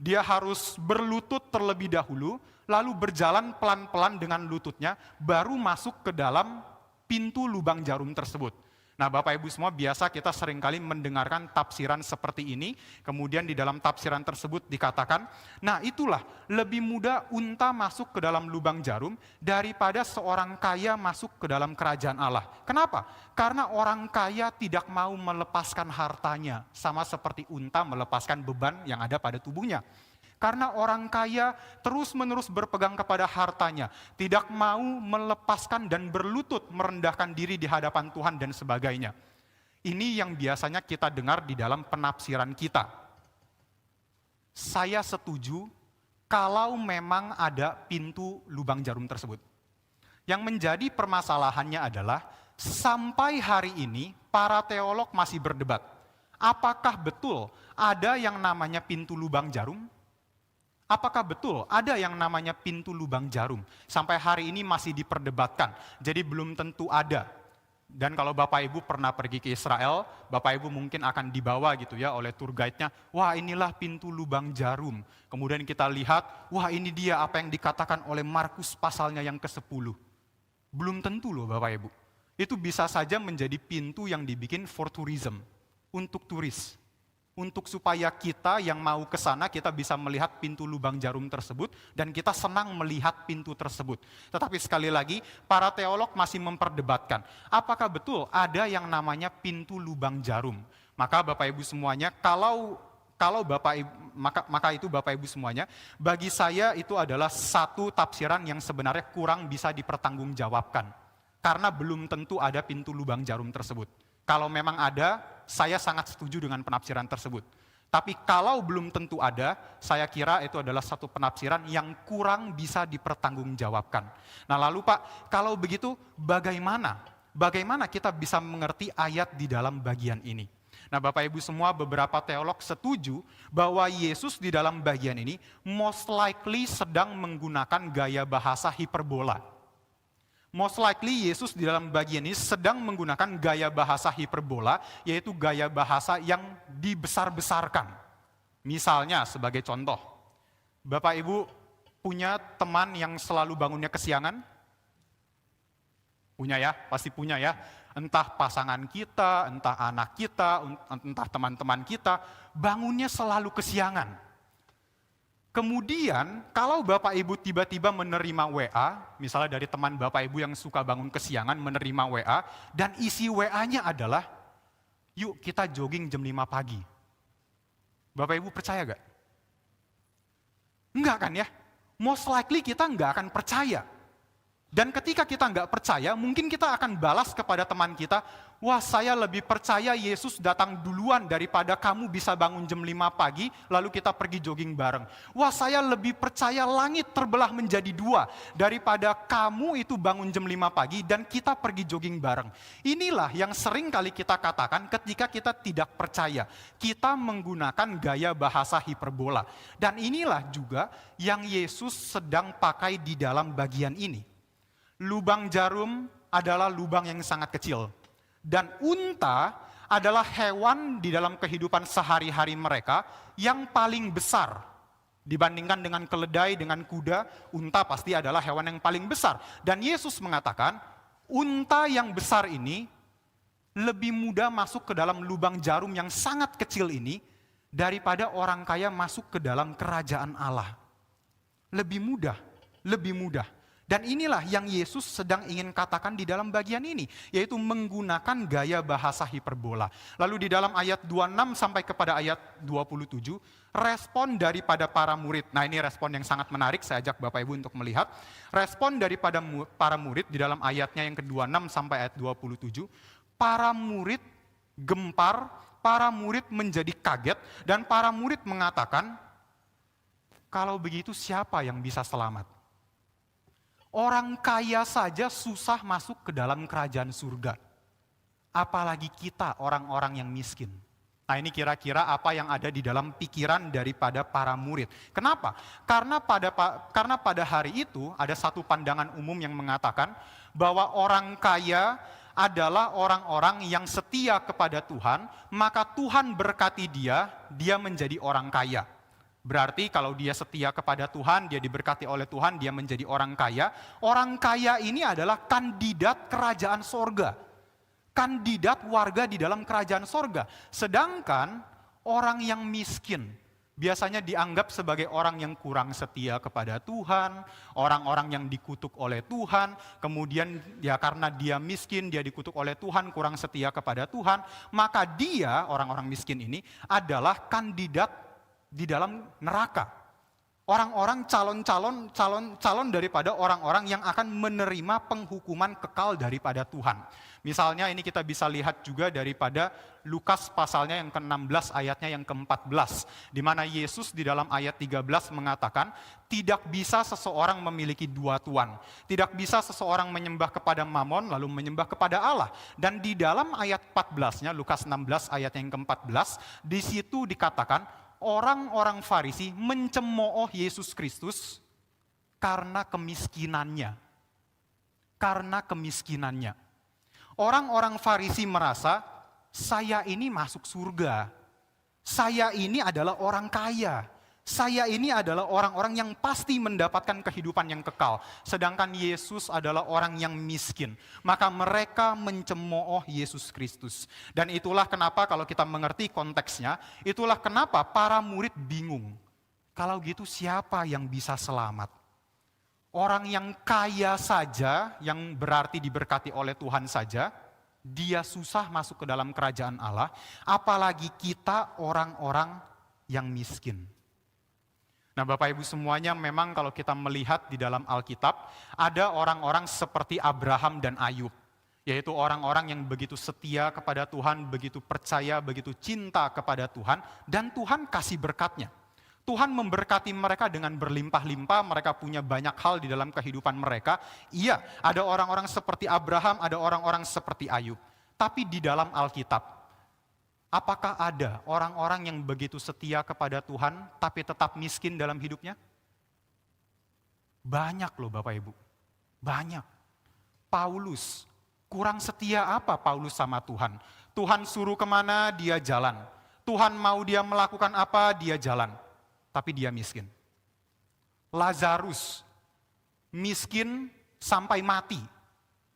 Dia harus berlutut terlebih dahulu, lalu berjalan pelan-pelan dengan lututnya, baru masuk ke dalam pintu lubang jarum tersebut. Nah, Bapak Ibu semua, biasa kita seringkali mendengarkan tafsiran seperti ini, kemudian di dalam tafsiran tersebut dikatakan, nah itulah lebih mudah unta masuk ke dalam lubang jarum daripada seorang kaya masuk ke dalam kerajaan Allah. Kenapa? Karena orang kaya tidak mau melepaskan hartanya, sama seperti unta melepaskan beban yang ada pada tubuhnya. Karena orang kaya terus-menerus berpegang kepada hartanya, tidak mau melepaskan dan berlutut merendahkan diri di hadapan Tuhan dan sebagainya. Ini yang biasanya kita dengar di dalam penafsiran kita. Saya setuju kalau memang ada pintu lubang jarum tersebut. Yang menjadi permasalahannya adalah sampai hari ini para teolog masih berdebat. Apakah betul ada yang namanya pintu lubang jarum? Apakah betul ada yang namanya pintu lubang jarum? Sampai hari ini masih diperdebatkan, jadi belum tentu ada. Dan kalau Bapak Ibu pernah pergi ke Israel, Bapak Ibu mungkin akan dibawa gitu ya oleh tour guide-nya, wah inilah pintu lubang jarum. Kemudian kita lihat, wah ini dia apa yang dikatakan oleh Markus pasalnya yang ke-10. Belum tentu loh Bapak Ibu. Itu bisa saja menjadi pintu yang dibikin for tourism, untuk turis. Untuk supaya kita yang mau ke sana, kita bisa melihat pintu lubang jarum tersebut, dan kita senang melihat pintu tersebut. Tetapi sekali lagi, para teolog masih memperdebatkan, apakah betul ada yang namanya pintu lubang jarum? Maka Bapak Ibu semuanya, kalau Bapak Ibu, maka itu Bapak Ibu semuanya, bagi saya itu adalah satu tafsiran yang sebenarnya kurang bisa dipertanggungjawabkan. Karena belum tentu ada pintu lubang jarum tersebut. Kalau memang ada, saya sangat setuju dengan penafsiran tersebut. Tapi kalau belum tentu ada, saya kira itu adalah satu penafsiran yang kurang bisa dipertanggungjawabkan. Nah lalu Pak, kalau begitu bagaimana? Bagaimana kita bisa mengerti ayat di dalam bagian ini? Nah Bapak Ibu semua, beberapa teolog setuju bahwa Yesus di dalam bagian ini most likely sedang menggunakan gaya bahasa hiperbola. Most likely Yesus di dalam bagian ini sedang menggunakan gaya bahasa hiperbola, yaitu gaya bahasa yang dibesar-besarkan. Misalnya sebagai contoh, Bapak Ibu punya teman yang selalu bangunnya kesiangan? Punya ya, pasti punya ya. Entah pasangan kita, entah anak kita, entah teman-teman kita, bangunnya selalu kesiangan. Kemudian, kalau Bapak Ibu tiba-tiba menerima WA, misalnya dari teman Bapak Ibu yang suka bangun kesiangan menerima WA, dan isi WA-nya adalah, yuk kita jogging jam 5 pagi. Bapak Ibu percaya gak? Enggak kan ya? Most likely kita enggak akan percaya. Dan ketika kita enggak percaya, mungkin kita akan balas kepada teman kita, wah saya lebih percaya Yesus datang duluan daripada kamu bisa bangun jam 5 pagi, lalu kita pergi jogging bareng. Wah saya lebih percaya langit terbelah menjadi 2, daripada kamu itu bangun jam 5 pagi dan kita pergi jogging bareng. Inilah yang sering kali kita katakan ketika kita tidak percaya. Kita menggunakan gaya bahasa hiperbola. Dan inilah juga yang Yesus sedang pakai di dalam bagian ini. Lubang jarum adalah lubang yang sangat kecil. Dan unta adalah hewan di dalam kehidupan sehari-hari mereka yang paling besar. Dibandingkan dengan keledai, dengan kuda, unta pasti adalah hewan yang paling besar. Dan Yesus mengatakan, unta yang besar ini lebih mudah masuk ke dalam lubang jarum yang sangat kecil ini daripada orang kaya masuk ke dalam kerajaan Allah. Lebih mudah, lebih mudah. Dan inilah yang Yesus sedang ingin katakan di dalam bagian ini, yaitu menggunakan gaya bahasa hiperbola. Lalu di dalam ayat 26 sampai kepada ayat 27, respon daripada para murid. Nah ini respon yang sangat menarik, saya ajak Bapak Ibu untuk melihat. Respon daripada para murid di dalam ayatnya yang ke-26 sampai ayat 27, para murid gempar, para murid menjadi kaget, dan para murid mengatakan, kalau begitu siapa yang bisa selamat? Orang kaya saja susah masuk ke dalam kerajaan surga. Apalagi kita orang-orang yang miskin. Nah ini kira-kira apa yang ada di dalam pikiran daripada para murid. Kenapa? Karena pada hari itu ada satu pandangan umum yang mengatakan bahwa orang kaya adalah orang-orang yang setia kepada Tuhan, maka Tuhan berkati dia menjadi orang kaya. Berarti kalau dia setia kepada Tuhan, dia diberkati oleh Tuhan, dia menjadi orang kaya. Orang kaya ini adalah kandidat kerajaan sorga. kandidat warga di dalam kerajaan sorga. Sedangkan orang yang miskin biasanya dianggap sebagai orang yang kurang setia kepada Tuhan, orang-orang yang dikutuk oleh Tuhan, kemudian ya karena dia miskin, dia dikutuk oleh Tuhan, kurang setia kepada Tuhan, maka dia, orang-orang miskin ini, adalah kandidat di dalam neraka. Orang-orang calon daripada orang-orang yang akan menerima penghukuman kekal daripada Tuhan. Misalnya ini kita bisa lihat juga daripada Lukas pasalnya yang ke-16 ayatnya yang ke-14. Di mana Yesus di dalam ayat 13 mengatakan, tidak bisa seseorang memiliki dua tuan. Tidak bisa seseorang menyembah kepada Mamon lalu menyembah kepada Allah. Dan di dalam ayat 14-nya, Lukas 16 ayat yang ke-14, di situ dikatakan, orang-orang Farisi mencemooh Yesus Kristus karena kemiskinannya. Karena kemiskinannya. Orang-orang Farisi merasa, saya ini masuk surga. Saya ini adalah orang kaya. Saya ini adalah orang-orang yang pasti mendapatkan kehidupan yang kekal. Sedangkan Yesus adalah orang yang miskin. Maka mereka mencemooh Yesus Kristus. Dan itulah kenapa kalau kita mengerti konteksnya, itulah kenapa para murid bingung. Kalau gitu siapa yang bisa selamat? Orang yang kaya saja, yang berarti diberkati oleh Tuhan saja, dia susah masuk ke dalam kerajaan Allah, apalagi kita orang-orang yang miskin. Nah Bapak Ibu semuanya, memang kalau kita melihat di dalam Alkitab, ada orang-orang seperti Abraham dan Ayub, yaitu orang-orang yang begitu setia kepada Tuhan, begitu percaya, begitu cinta kepada Tuhan, dan Tuhan kasih berkatnya. Tuhan memberkati mereka dengan berlimpah-limpah, mereka punya banyak hal di dalam kehidupan mereka. Iya, ada orang-orang seperti Abraham, ada orang-orang seperti Ayub. Tapi di dalam Alkitab, apakah ada orang-orang yang begitu setia kepada Tuhan, tapi tetap miskin dalam hidupnya? Banyak loh Bapak Ibu, banyak. Paulus, kurang setia apa Paulus sama Tuhan? Tuhan suruh kemana, dia jalan. Tuhan mau dia melakukan apa, dia jalan. Tapi dia miskin. Lazarus, miskin sampai mati,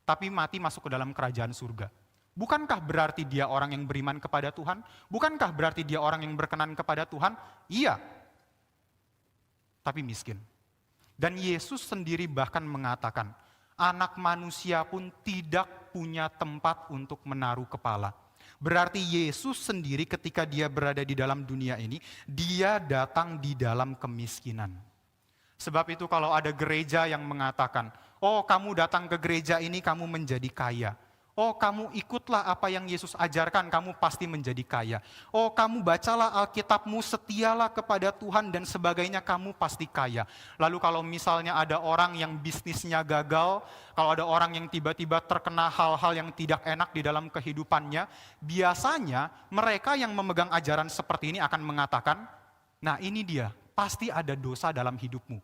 tapi mati masuk ke dalam kerajaan surga. Bukankah berarti dia orang yang beriman kepada Tuhan? Bukankah berarti dia orang yang berkenan kepada Tuhan? Iya, tapi miskin. Dan Yesus sendiri bahkan mengatakan, anak manusia pun tidak punya tempat untuk menaruh kepala. Berarti Yesus sendiri ketika dia berada di dalam dunia ini, dia datang di dalam kemiskinan. Sebab itu kalau ada gereja yang mengatakan, oh kamu datang ke gereja ini kamu menjadi kaya. Oh kamu ikutlah apa yang Yesus ajarkan, kamu pasti menjadi kaya. Oh kamu bacalah Alkitabmu, setialah kepada Tuhan dan sebagainya, kamu pasti kaya. Lalu kalau misalnya ada orang yang bisnisnya gagal, kalau ada orang yang tiba-tiba terkena hal-hal yang tidak enak di dalam kehidupannya, biasanya mereka yang memegang ajaran seperti ini akan mengatakan, nah ini dia, pasti ada dosa dalam hidupmu.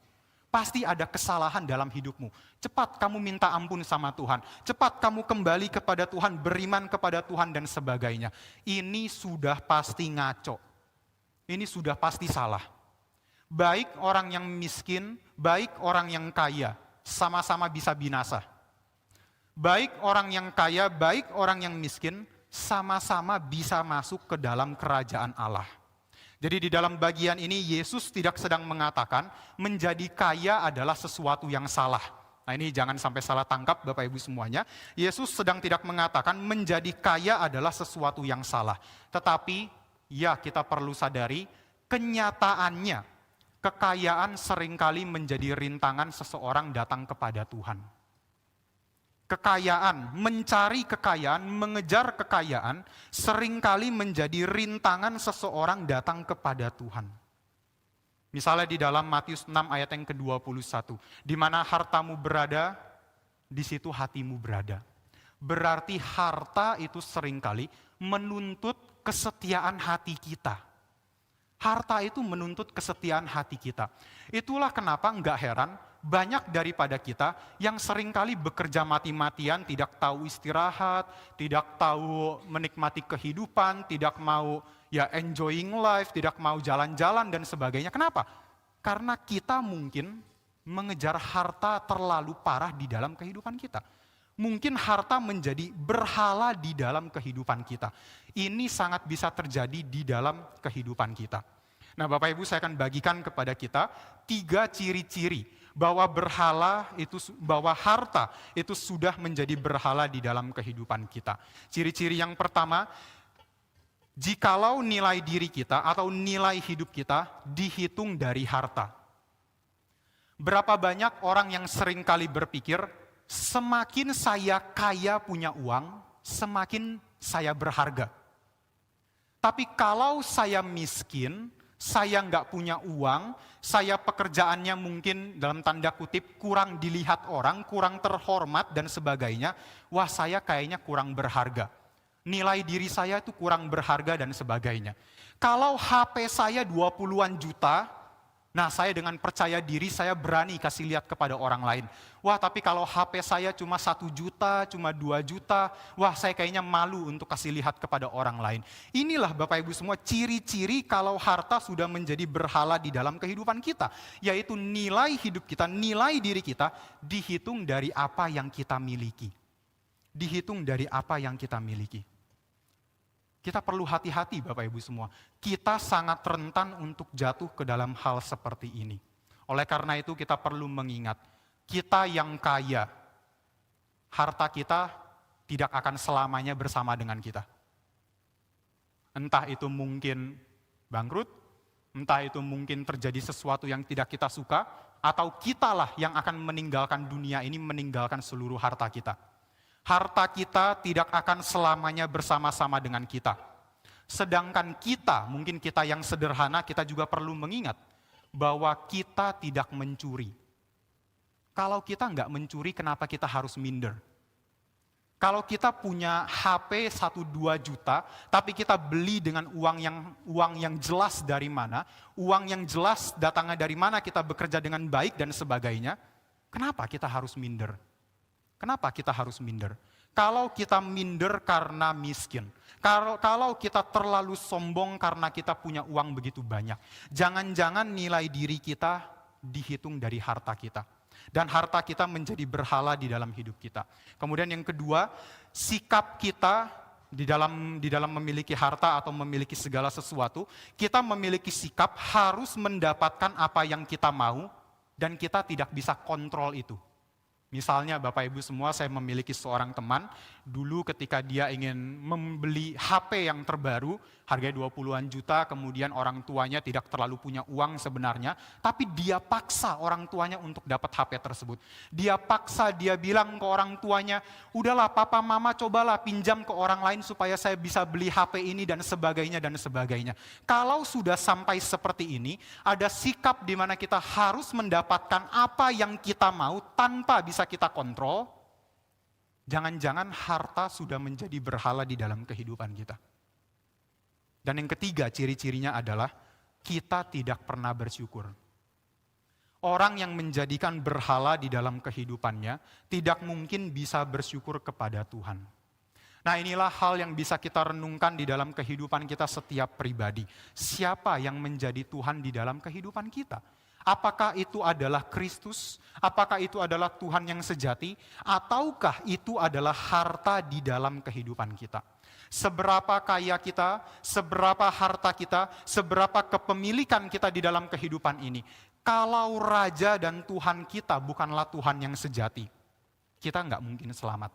Pasti ada kesalahan dalam hidupmu. Cepat kamu minta ampun sama Tuhan. Cepat kamu kembali kepada Tuhan, beriman kepada Tuhan dan sebagainya. Ini sudah pasti ngaco. Ini sudah pasti salah. Baik orang yang miskin, baik orang yang kaya, sama-sama bisa binasa. Baik orang yang kaya, baik orang yang miskin, sama-sama bisa masuk ke dalam kerajaan Allah. Jadi di dalam bagian ini Yesus tidak sedang mengatakan menjadi kaya adalah sesuatu yang salah. Nah ini jangan sampai salah tangkap Bapak Ibu semuanya. Yesus sedang tidak mengatakan menjadi kaya adalah sesuatu yang salah. Tetapi ya kita perlu sadari kenyataannya kekayaan seringkali menjadi rintangan seseorang datang kepada Tuhan. Kekayaan, mencari kekayaan, mengejar kekayaan, seringkali menjadi rintangan seseorang datang kepada Tuhan. Misalnya di dalam Matius 6 ayat yang ke-21, di mana hartamu berada, di situ hatimu berada. Berarti harta itu seringkali menuntut kesetiaan hati kita. Harta itu menuntut kesetiaan hati kita. Itulah kenapa enggak heran, banyak daripada kita yang seringkali bekerja mati-matian, tidak tahu istirahat, tidak tahu menikmati kehidupan, tidak mau ya enjoying life, tidak mau jalan-jalan dan sebagainya. Kenapa? Karena kita mungkin mengejar harta terlalu parah di dalam kehidupan kita. Mungkin harta menjadi berhala di dalam kehidupan kita. Ini sangat bisa terjadi di dalam kehidupan kita. Nah, Bapak Ibu, saya akan bagikan kepada kita 3 ciri-ciri bahwa bahwa harta itu sudah menjadi berhala di dalam kehidupan kita. Ciri-ciri yang pertama, jikalau nilai diri kita atau nilai hidup kita dihitung dari harta. Berapa banyak orang yang seringkali berpikir, semakin saya kaya punya uang, semakin saya berharga. Tapi kalau saya miskin, saya nggak punya uang, saya pekerjaannya mungkin dalam tanda kutip kurang dilihat orang, kurang terhormat dan sebagainya, wah saya kayaknya kurang berharga. Nilai diri saya itu kurang berharga dan sebagainya. Kalau HP saya 20-an juta, nah saya dengan percaya diri saya berani kasih lihat kepada orang lain. Wah tapi kalau HP saya cuma 1 juta, cuma 2 juta, wah saya kayaknya malu untuk kasih lihat kepada orang lain. Inilah Bapak Ibu semua ciri-ciri kalau harta sudah menjadi berhala di dalam kehidupan kita. Yaitu nilai hidup kita, nilai diri kita dihitung dari apa yang kita miliki. Dihitung dari apa yang kita miliki. Kita perlu hati-hati Bapak Ibu semua. Kita sangat rentan untuk jatuh ke dalam hal seperti ini. Oleh karena itu kita perlu mengingat, kita yang kaya, harta kita tidak akan selamanya bersama dengan kita. Entah itu mungkin bangkrut, entah itu mungkin terjadi sesuatu yang tidak kita suka, atau kitalah yang akan meninggalkan dunia ini, meninggalkan seluruh harta kita. Harta kita tidak akan selamanya bersama-sama dengan kita. Sedangkan kita, mungkin kita yang sederhana, kita juga perlu mengingat bahwa kita tidak mencuri. Kalau kita nggak mencuri, kenapa kita harus minder? Kalau kita punya HP 1-2 juta, tapi kita beli dengan uang yang jelas dari mana, uang yang jelas datangnya dari mana, kita bekerja dengan baik dan sebagainya, kenapa kita harus minder? Kenapa kita harus minder? Kalau kita minder karena miskin, kalau kita terlalu sombong karena kita punya uang begitu banyak, jangan-jangan nilai diri kita dihitung dari harta kita. Dan harta kita menjadi berhala di dalam hidup kita. Kemudian yang kedua, sikap kita di dalam memiliki harta atau memiliki segala sesuatu, kita memiliki sikap harus mendapatkan apa yang kita mau dan kita tidak bisa kontrol itu. Misalnya Bapak Ibu semua, saya memiliki seorang teman, dulu ketika dia ingin membeli HP yang terbaru, harganya 20-an juta, kemudian orang tuanya tidak terlalu punya uang sebenarnya, tapi dia paksa orang tuanya untuk dapat HP tersebut. Dia paksa, dia bilang ke orang tuanya, udahlah papa mama cobalah pinjam ke orang lain supaya saya bisa beli HP ini dan sebagainya dan sebagainya. Kalau sudah sampai seperti ini, ada sikap di mana kita harus mendapatkan apa yang kita mau tanpa bisa kita kontrol, jangan-jangan harta sudah menjadi berhala di dalam kehidupan kita. Dan yang ketiga ciri-cirinya adalah kita tidak pernah bersyukur. Orang yang menjadikan berhala di dalam kehidupannya tidak mungkin bisa bersyukur kepada Tuhan. Nah inilah hal yang bisa kita renungkan di dalam kehidupan kita setiap pribadi. Siapa yang menjadi Tuhan di dalam kehidupan kita? Apakah itu adalah Kristus? Apakah itu adalah Tuhan yang sejati? Ataukah itu adalah harta di dalam kehidupan kita? Seberapa kaya kita, seberapa harta kita, seberapa kepemilikan kita di dalam kehidupan ini. Kalau Raja dan Tuhan kita bukanlah Tuhan yang sejati, kita nggak mungkin selamat.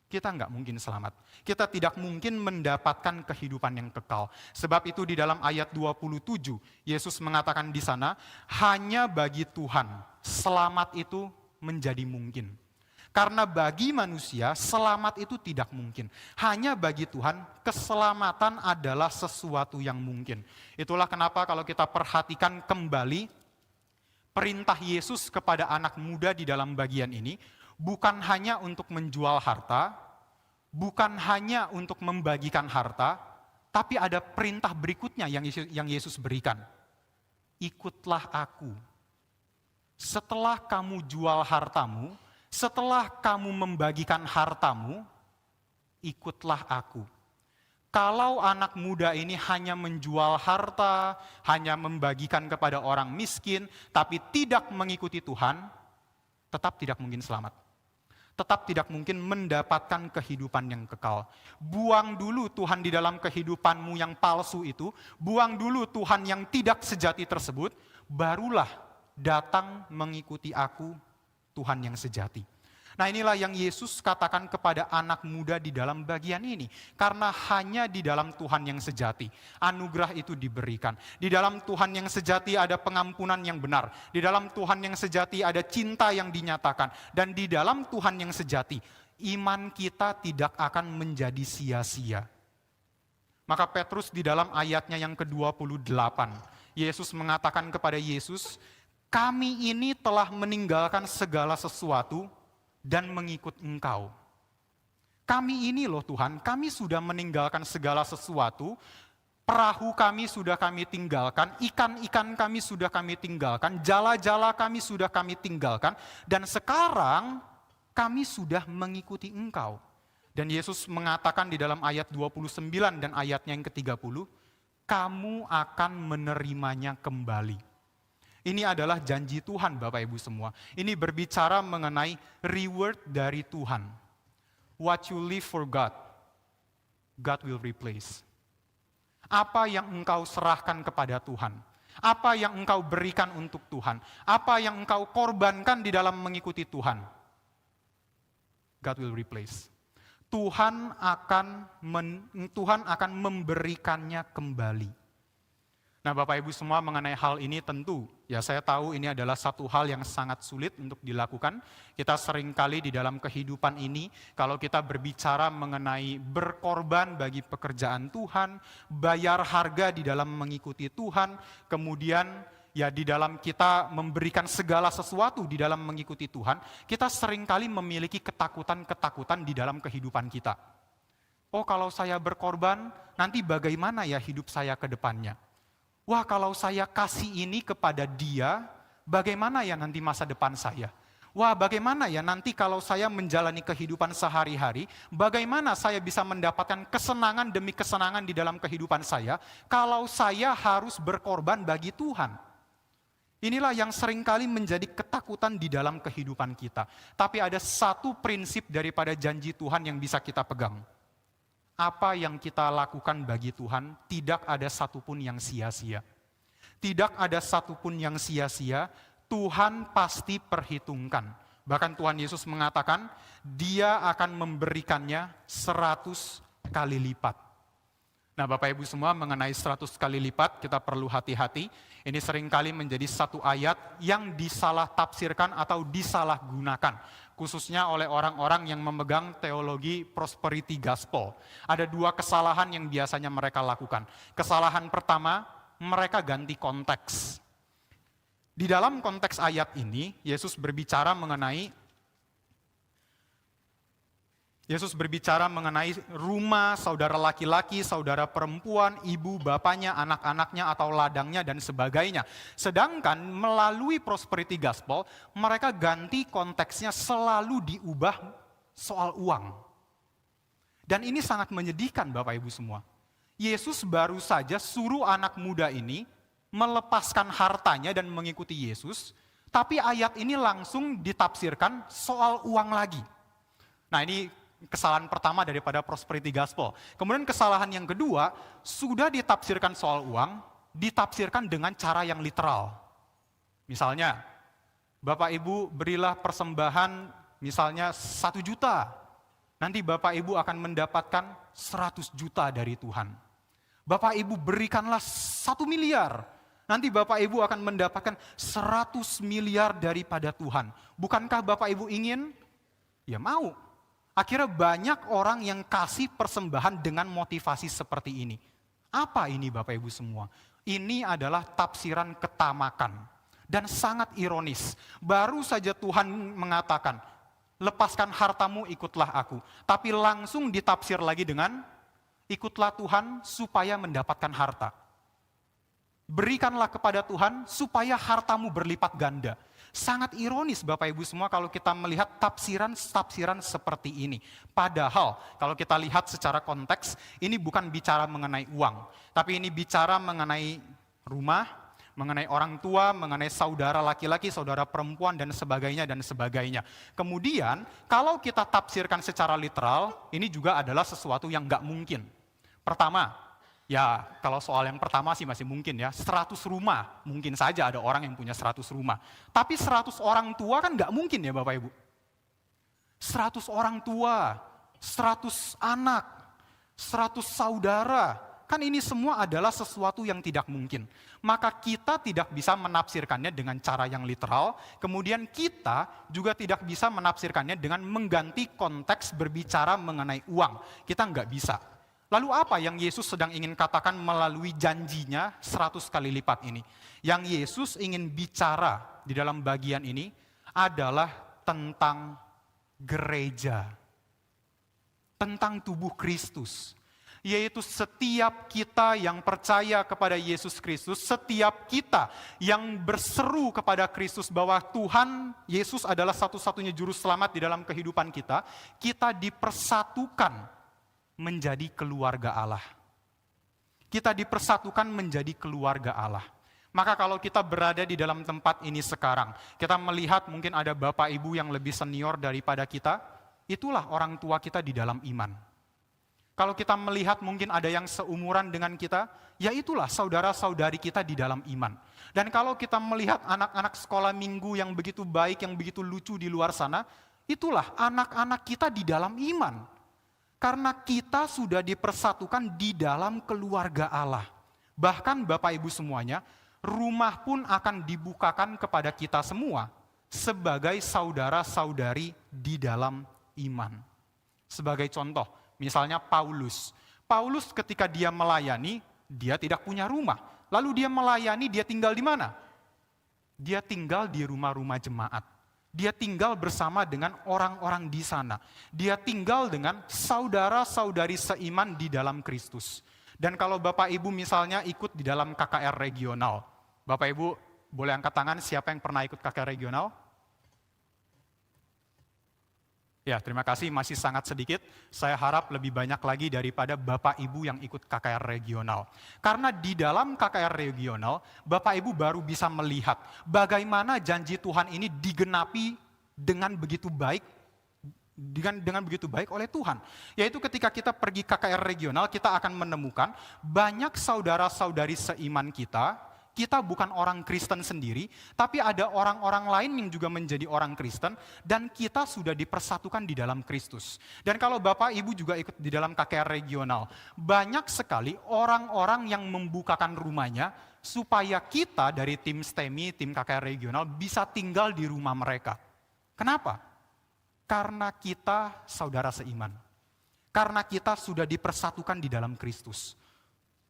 Kita nggak mungkin selamat. Kita tidak mungkin mendapatkan kehidupan yang kekal. Sebab itu di dalam ayat 27, Yesus mengatakan di sana, hanya bagi Tuhan selamat itu menjadi mungkin. Karena bagi manusia selamat itu tidak mungkin. Hanya bagi Tuhan keselamatan adalah sesuatu yang mungkin. Itulah kenapa kalau kita perhatikan kembali perintah Yesus kepada anak muda di dalam bagian ini, bukan hanya untuk menjual harta, bukan hanya untuk membagikan harta, tapi ada perintah berikutnya yang Yesus berikan. Ikutlah aku. Setelah kamu jual hartamu, setelah kamu membagikan hartamu, ikutlah aku. Kalau anak muda ini hanya menjual harta, hanya membagikan kepada orang miskin, tapi tidak mengikuti Tuhan, tetap tidak mungkin selamat. tetap tidak mungkin mendapatkan kehidupan yang kekal. Buang dulu Tuhan di dalam kehidupanmu yang palsu itu, buang dulu Tuhan yang tidak sejati tersebut, barulah datang mengikuti aku, Tuhan yang sejati. Nah, inilah yang Yesus katakan kepada anak muda di dalam bagian ini. Karena hanya di dalam Tuhan yang sejati, anugerah itu diberikan. Di dalam Tuhan yang sejati ada pengampunan yang benar. Di dalam Tuhan yang sejati ada cinta yang dinyatakan. Dan di dalam Tuhan yang sejati, iman kita tidak akan menjadi sia-sia. Maka Petrus di dalam ayatnya yang ke-28, Yesus mengatakan kepada Yesus, kami ini telah meninggalkan segala sesuatu dan mengikut Engkau. Kami ini loh Tuhan, kami sudah meninggalkan segala sesuatu, perahu kami sudah kami tinggalkan, ikan-ikan kami sudah kami tinggalkan, jala-jala kami sudah kami tinggalkan, dan sekarang kami sudah mengikuti Engkau. Dan Yesus mengatakan di dalam ayat 29 dan ayatnya yang ke-30, kamu akan menerimanya kembali. Ini adalah janji Tuhan Bapak Ibu semua. Ini berbicara mengenai reward dari Tuhan. What you live for God, God will replace. Apa yang engkau serahkan kepada Tuhan, apa yang engkau berikan untuk Tuhan, apa yang engkau korbankan di dalam mengikuti Tuhan, God will replace. Tuhan akan memberikannya kembali. Nah Bapak Ibu semua, mengenai hal ini tentu, ya saya tahu ini adalah satu hal yang sangat sulit untuk dilakukan. Kita seringkali di dalam kehidupan ini, kalau kita berbicara mengenai berkorban bagi pekerjaan Tuhan, bayar harga di dalam mengikuti Tuhan, kemudian ya di dalam kita memberikan segala sesuatu di dalam mengikuti Tuhan, kita seringkali memiliki ketakutan-ketakutan di dalam kehidupan kita. Oh kalau saya berkorban, nanti bagaimana ya hidup saya ke depannya? Wah kalau saya kasih ini kepada dia, bagaimana ya nanti masa depan saya? Wah bagaimana ya nanti kalau saya menjalani kehidupan sehari-hari, bagaimana saya bisa mendapatkan kesenangan demi kesenangan di dalam kehidupan saya, kalau saya harus berkorban bagi Tuhan? Inilah yang seringkali menjadi ketakutan di dalam kehidupan kita. Tapi ada satu prinsip daripada janji Tuhan yang bisa kita pegang. Apa yang kita lakukan bagi Tuhan, tidak ada satupun yang sia-sia. Tidak ada satupun yang sia-sia, Tuhan pasti perhitungkan. Bahkan Tuhan Yesus mengatakan, Dia akan memberikannya 100 kali lipat. Nah Bapak Ibu semua, mengenai 100 kali lipat, kita perlu hati-hati. Ini seringkali menjadi satu ayat yang disalah tafsirkan atau disalahgunakan. Khususnya oleh orang-orang yang memegang teologi prosperity gospel. Ada dua kesalahan yang biasanya mereka lakukan. Kesalahan pertama, mereka ganti konteks. Di dalam konteks ayat ini, Yesus berbicara mengenai rumah, saudara laki-laki, saudara perempuan, ibu, bapaknya, anak-anaknya, atau ladangnya, dan sebagainya. Sedangkan melalui prosperity gospel, mereka ganti konteksnya selalu diubah soal uang. Dan ini sangat menyedihkan Bapak Ibu semua. Yesus baru saja suruh anak muda ini melepaskan hartanya dan mengikuti Yesus, tapi ayat ini langsung ditafsirkan soal uang lagi. Nah ini kesalahan pertama daripada prosperity gospel. Kemudian kesalahan yang kedua, sudah ditafsirkan soal uang, ditafsirkan dengan cara yang literal. Misalnya, Bapak Ibu berilah persembahan misalnya 1 juta. Nanti Bapak Ibu akan mendapatkan 100 juta dari Tuhan. Bapak Ibu berikanlah 1 miliar. Nanti Bapak Ibu akan mendapatkan 100 miliar daripada Tuhan. Bukankah Bapak Ibu ingin? Ya mau. Akhirnya banyak orang yang kasih persembahan dengan motivasi seperti ini. Apa ini Bapak Ibu semua? Ini adalah tafsiran ketamakan. Dan sangat ironis. Baru saja Tuhan mengatakan, lepaskan hartamu ikutlah aku. Tapi langsung ditafsir lagi dengan, ikutlah Tuhan supaya mendapatkan harta. Berikanlah kepada Tuhan supaya hartamu berlipat ganda. Sangat ironis Bapak Ibu semua kalau kita melihat tafsiran seperti ini. Padahal kalau kita lihat secara konteks, ini bukan bicara mengenai uang. Tapi ini bicara mengenai rumah, mengenai orang tua, mengenai saudara laki-laki, saudara perempuan, dan sebagainya, dan sebagainya. Kemudian, kalau kita tafsirkan secara literal, ini juga adalah sesuatu yang nggak mungkin. Pertama, ya kalau soal yang pertama sih masih mungkin ya, 100 rumah, mungkin saja ada orang yang punya 100 rumah. Tapi 100 orang tua kan nggak mungkin ya Bapak Ibu. 100 orang tua, 100 anak, 100 saudara, kan ini semua adalah sesuatu yang tidak mungkin. Maka kita tidak bisa menafsirkannya dengan cara yang literal, kemudian kita juga tidak bisa menafsirkannya dengan mengganti konteks berbicara mengenai uang. Kita nggak bisa. Lalu apa yang Yesus sedang ingin katakan melalui janjinya 100 kali lipat ini? Yang Yesus ingin bicara di dalam bagian ini adalah tentang gereja. Tentang tubuh Kristus. Yaitu setiap kita yang percaya kepada Yesus Kristus, setiap kita yang berseru kepada Kristus bahwa Tuhan Yesus adalah satu-satunya juru selamat di dalam kehidupan kita, kita dipersatukan menjadi keluarga Allah. Kita dipersatukan menjadi keluarga Allah. Maka kalau kita berada di dalam tempat ini sekarang, kita melihat mungkin ada bapak ibu yang lebih senior daripada kita, itulah orang tua kita di dalam iman. Kalau kita melihat mungkin ada yang seumuran dengan kita, ya itulah saudara-saudari kita di dalam iman. Dan kalau kita melihat anak-anak sekolah minggu yang begitu baik, yang begitu lucu di luar sana, itulah anak-anak kita di dalam iman. Karena kita sudah dipersatukan di dalam keluarga Allah. Bahkan Bapak Ibu semuanya, rumah pun akan dibukakan kepada kita semua sebagai saudara-saudari di dalam iman. Sebagai contoh, misalnya Paulus. Paulus ketika dia melayani, dia tidak punya rumah. Lalu dia melayani, dia tinggal di mana? Dia tinggal di rumah-rumah jemaat. Dia tinggal bersama dengan orang-orang di sana. Dia tinggal dengan saudara-saudari seiman di dalam Kristus. Dan kalau Bapak Ibu misalnya ikut di dalam KKR regional, Bapak Ibu boleh angkat tangan siapa yang pernah ikut KKR regional? Ya, terima kasih, masih sangat sedikit. Saya harap lebih banyak lagi daripada Bapak Ibu yang ikut KKR regional. Karena di dalam KKR regional, Bapak Ibu baru bisa melihat bagaimana janji Tuhan ini digenapi dengan begitu baik, dengan begitu baik oleh Tuhan. Yaitu ketika kita pergi KKR regional, kita akan menemukan banyak saudara-saudari seiman kita bukan orang Kristen sendiri, tapi ada orang-orang lain yang juga menjadi orang Kristen, dan kita sudah dipersatukan di dalam Kristus. Dan kalau Bapak Ibu juga ikut di dalam KKR regional, banyak sekali orang-orang yang membukakan rumahnya, supaya kita dari tim STEMI, tim KKR regional, bisa tinggal di rumah mereka. Kenapa? Karena kita saudara seiman. Karena kita sudah dipersatukan di dalam Kristus.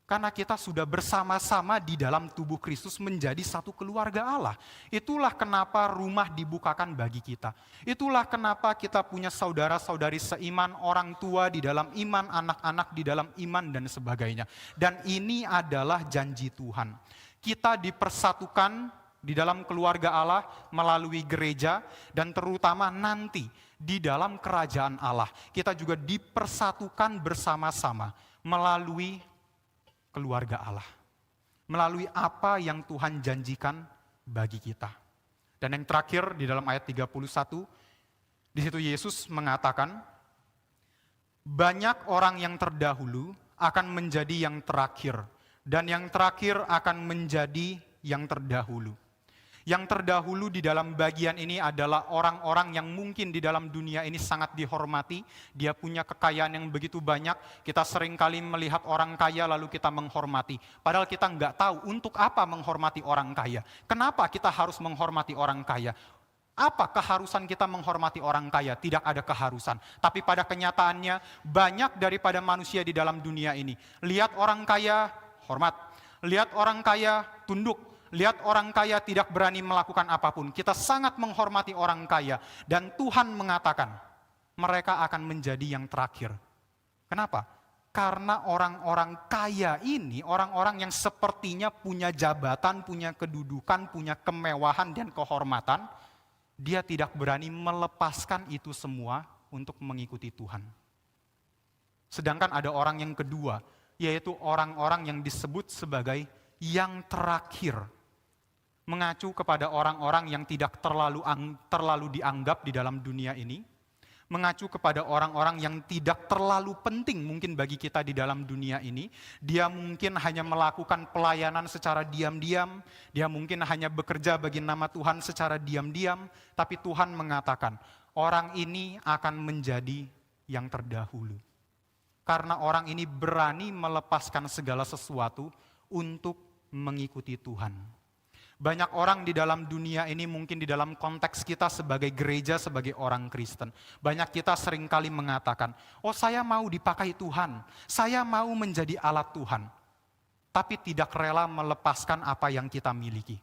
Karena kita sudah bersama-sama di dalam tubuh Kristus menjadi satu keluarga Allah. Itulah kenapa rumah dibukakan bagi kita. Itulah kenapa kita punya saudara-saudari seiman, orang tua di dalam iman, anak-anak di dalam iman, dan sebagainya. Dan ini adalah janji Tuhan. Kita dipersatukan di dalam keluarga Allah melalui gereja, dan terutama nanti di dalam kerajaan Allah. Kita juga dipersatukan bersama-sama melalui keluarga Allah. Melalui apa yang Tuhan janjikan bagi kita. Dan yang terakhir di dalam ayat 31, di situ Yesus mengatakan, banyak orang yang terdahulu akan menjadi yang terakhir, dan yang terakhir akan menjadi yang terdahulu. Yang terdahulu di dalam bagian ini adalah orang-orang yang mungkin di dalam dunia ini sangat dihormati. Dia punya kekayaan yang begitu banyak. Kita seringkali melihat orang kaya lalu kita menghormati. Padahal kita nggak tahu untuk apa menghormati orang kaya. Kenapa kita harus menghormati orang kaya? Apa keharusan kita menghormati orang kaya? Tidak ada keharusan. Tapi pada kenyataannya banyak daripada manusia di dalam dunia ini. Lihat orang kaya, hormat. Lihat orang kaya, tunduk. Lihat orang kaya tidak berani melakukan apapun. Kita sangat menghormati orang kaya. Dan Tuhan mengatakan, mereka akan menjadi yang terakhir. Kenapa? Karena orang-orang kaya ini, orang-orang yang sepertinya punya jabatan, punya kedudukan, punya kemewahan dan kehormatan, dia tidak berani melepaskan itu semua untuk mengikuti Tuhan. Sedangkan ada orang yang kedua, yaitu orang-orang yang disebut sebagai yang terakhir. mengacu kepada orang-orang yang tidak terlalu dianggap di dalam dunia ini, mengacu kepada orang-orang yang tidak terlalu penting mungkin bagi kita di dalam dunia ini. Dia mungkin hanya melakukan pelayanan secara diam-diam, dia mungkin hanya bekerja bagi nama Tuhan secara diam-diam, tapi Tuhan mengatakan, orang ini akan menjadi yang terdahulu. Karena orang ini berani melepaskan segala sesuatu untuk mengikuti Tuhan. Banyak orang di dalam dunia ini mungkin di dalam konteks kita sebagai gereja, sebagai orang Kristen. Banyak kita seringkali mengatakan, oh saya mau dipakai Tuhan, saya mau menjadi alat Tuhan. Tapi tidak rela melepaskan apa yang kita miliki.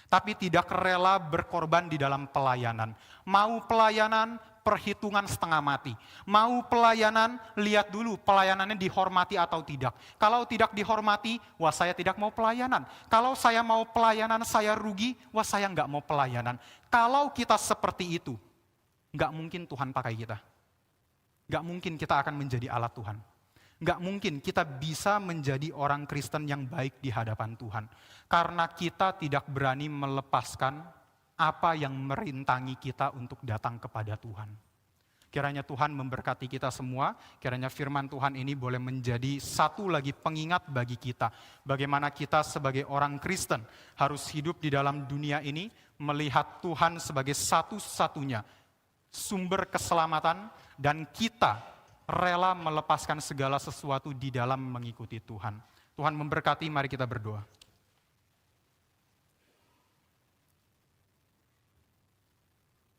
Tapi tidak rela berkorban di dalam pelayanan. Mau pelayanan, perhitungan setengah mati. Mau pelayanan, lihat dulu pelayanannya dihormati atau tidak. Kalau tidak dihormati, wah saya tidak mau pelayanan. Kalau saya mau pelayanan, saya rugi, wah saya nggak mau pelayanan. Kalau kita seperti itu, nggak mungkin Tuhan pakai kita. Nggak mungkin kita akan menjadi alat Tuhan. Nggak mungkin kita bisa menjadi orang Kristen yang baik di hadapan Tuhan. Karena kita tidak berani melepaskan apa yang merintangi kita untuk datang kepada Tuhan. Kiranya Tuhan memberkati kita semua, kiranya firman Tuhan ini boleh menjadi satu lagi pengingat bagi kita. Bagaimana kita sebagai orang Kristen harus hidup di dalam dunia ini, melihat Tuhan sebagai satu-satunya sumber keselamatan, dan kita rela melepaskan segala sesuatu di dalam mengikuti Tuhan. Tuhan memberkati, mari kita berdoa.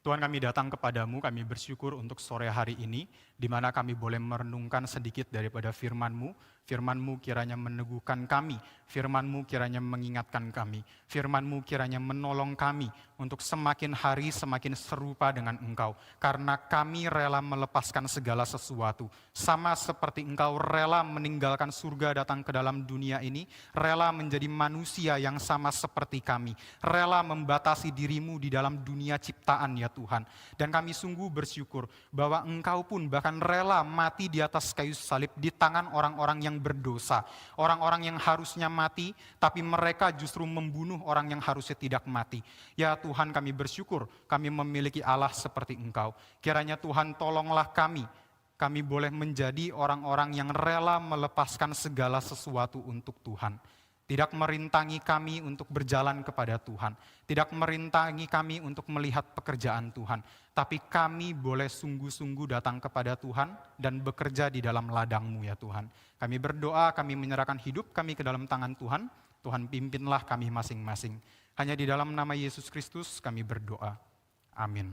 Tuhan, kami datang kepadamu, kami bersyukur untuk sore hari ini, di mana kami boleh merenungkan sedikit daripada firman-Mu. Firman-Mu kiranya meneguhkan kami, firman-Mu kiranya mengingatkan kami, firman-Mu kiranya menolong kami untuk semakin hari semakin serupa dengan Engkau. Karena kami rela melepaskan segala sesuatu, sama seperti Engkau rela meninggalkan surga datang ke dalam dunia ini, rela menjadi manusia yang sama seperti kami, rela membatasi diri-Mu di dalam dunia ciptaan ya Tuhan. Dan kami sungguh bersyukur bahwa Engkau pun bahkan rela mati di atas kayu salib di tangan orang-orang yang berdosa. Orang-orang yang harusnya mati, tapi mereka justru membunuh orang yang harusnya tidak mati. Ya Tuhan, kami bersyukur kami memiliki Allah seperti Engkau. Kiranya Tuhan tolonglah kami boleh menjadi orang-orang yang rela melepaskan segala sesuatu untuk Tuhan. Tidak merintangi kami untuk berjalan kepada Tuhan. Tidak merintangi kami untuk melihat pekerjaan Tuhan. Tapi kami boleh sungguh-sungguh datang kepada Tuhan dan bekerja di dalam ladang-Mu ya Tuhan. Kami berdoa, kami menyerahkan hidup kami ke dalam tangan Tuhan. Tuhan pimpinlah kami masing-masing. Hanya di dalam nama Yesus Kristus kami berdoa. Amin.